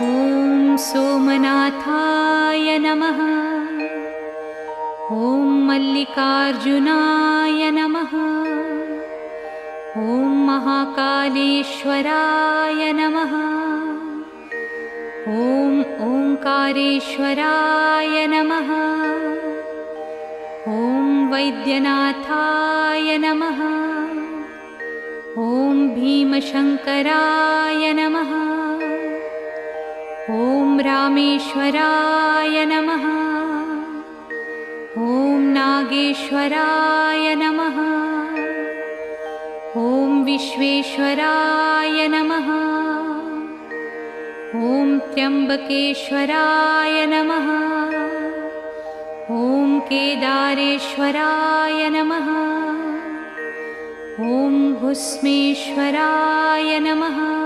ॐ सोमनाथाय नमः। ॐ मल्लिकार्जुनाय नमः। ॐ महाकालेश्वराय नमः। ॐ ओंकारेश्वराय नमः। ॐ वैद्यनाथाय नमः। ॐ भीमशंकराय नमः। ॐ रामेश्वराय नमः। ॐ नागेश्वराय नमः। ॐ विश्वेश्वराय नमः। ॐ त्र्यंबकेश्वराय नमः। ॐ केदारेश्वराय नमः। ॐ भुस्मेश्वराय नमः।